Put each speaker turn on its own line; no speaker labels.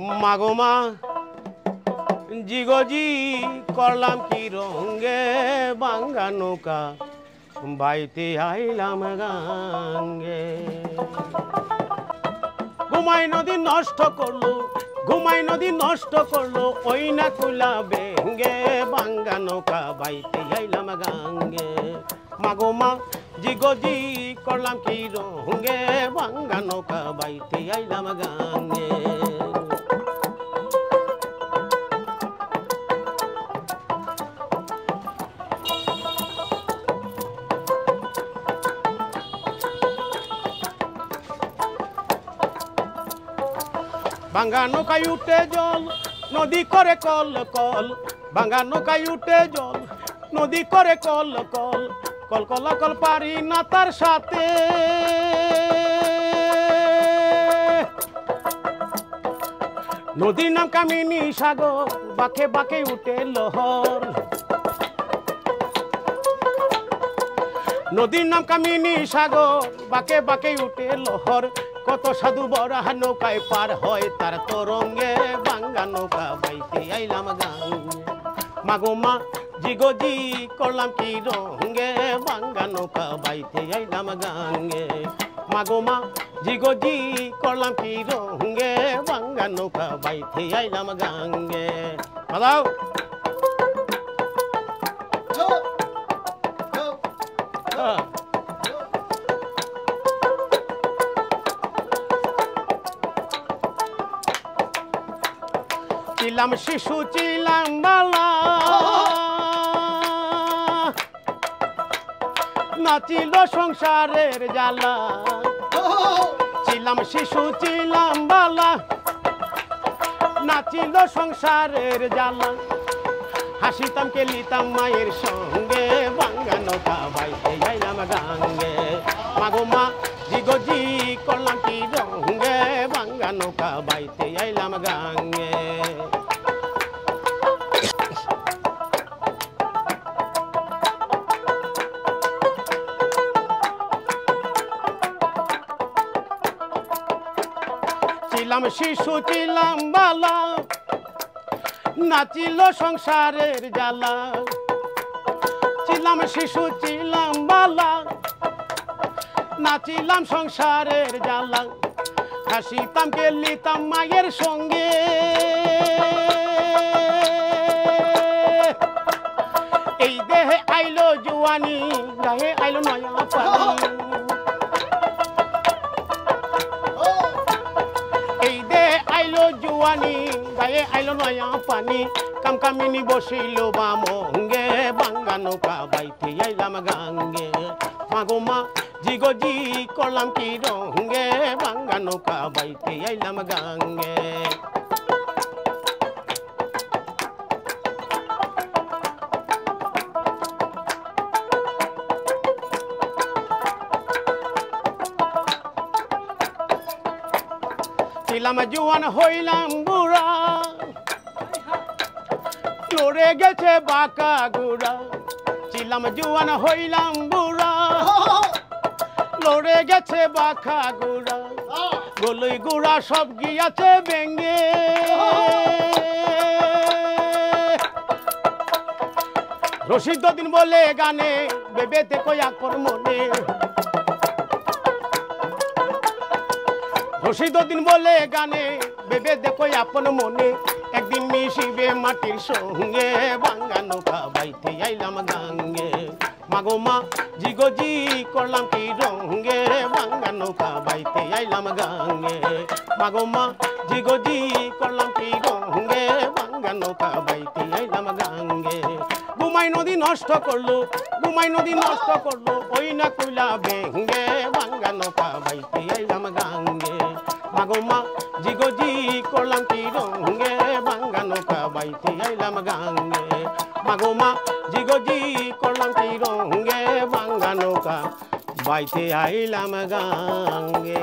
মাগো মা জিগজি করলাম কি রঙে বাঙ্গা নৌকা বাইতে আইলাম গাঙ্গে। ঘুমাই নদী নষ্ট করলো, ঘুমাই নদী নষ্ট করলো, ওই না কুলা বেঙ্গে বাঙ্গা নৌকা বাইতে আইলাম গাঙ্গে। মাগো মা জিগজি করলাম কি রঙে বাঙ্গা নৌকা বাইতে আইলাম গাঙ্গে। ভাঙ্গা নৌকায় উঠে জল নদী করে কল কল, ভাঙ্গা নৌকায় উঠে জল নদী করে কল কল, কল কলা কল পারি না তার সাথে। নদীর নাম কামিনী সাগর, বাঁকে বাঁকে উঠে লহর। নদীর নাম কামিনী সাগর, বাঁকে বাঁকে উঠে লহর। কত সাধু বড় নৌকায় পার হয় তার তরঙ্গে বাঙ্গা নৌকা বাইতে আইলাম গাঙ্গে। মাগো মা জিগজি করলাম কি রঙে বাঙ্গা নৌকা বাইতে আইলাম গাঙ্গে। মাগো মা জিগজি করলাম কি রঙে বাঙ্গা নৌকা বাইতে আইলাম গাঙ্গে। বাজাও ছিলাম শিশু ছিলাম বালা, নাচিল সংসারের জ্বালা। ছিলাম শিশু ছিলাম বালা, নাচিল সংসারের জ্বালা। হাসিতাম খেলিতাম মায়ের সঙ্গে বাঙ্গা নৌকা বাইতে আইলাম গাঙ্গে। মাগো মা জিগজি করলাম কি রঙে বাঙ্গা নৌকা বাইতে আইলাম গাঙ্গে। ছিলাম শিশু ছিলাম বালা, নাচিল সংসারের জ্বালা। ছিলাম শিশু ছিলাম বালা, নাচিলাম সংসারের জ্বালা। হাসিতাম খেলিতাম মায়ের সঙ্গে, এই দেহে আইলো জুয়ানি, গায়ে আইলো নয়া পানি। এই দেহে আইলো জুয়ানি, গায়ে আইলো নয়া পানি। কামকামিনী বসিল বামঙ্গে বাঙ্গা নৌকা বাইতে আইলাম গাঙ্গে। মাগো মা জিগজি করলাম কি রঙে বাঙ্গা নৌকা বাইতে আইলাম গাঙ্গে। ছিলাম জুয়ান হইলাম বুড়া, লড়ে গেছে বাঁকা গুড়া। ছিলাম জুয়ান হইলাম বুড়া, লড়ে গেছে বাঁকা গুড়া। গলই গুড়া সব গিয়াছে বেঙ্গে, রশিদ দিন বলে গানে বেবেতে কয়া কর মনে। রশিদ দিন বলে গানে বেবে দেখো আপন মনে। একদিন মিশিবে মাটির সঙ্গে বাঙ্গা নৌকা বাইতে আইলাম গাঙ্গে। মাগো মা জিগজি করলাম কি রঙে বাঙ্গা নৌকা বাইতে আইলাম গাঙ্গে। মাগো মা জিগজি করলাম কি রঙে বাঙ্গা নৌকা বাইতে আইলাম গাঙ্গে। ঘুমাই নদী নষ্ট করলো, ঘুমাই নদী নষ্ট করলো, ওই না কুলা বেঙ্গে বাঙ্গা নৌকা বাইতে আইলাম গাঙ্গে। মাগো মা জিগজি করলাম কি রঙে বাঙ্গা নৌকা বাইতে আইলাম গাঙ্গে। মাগো মা জিগজি করলাম কি রঙে বাঙ্গা নৌকা বাইতে আইলাম গাঙ্গে।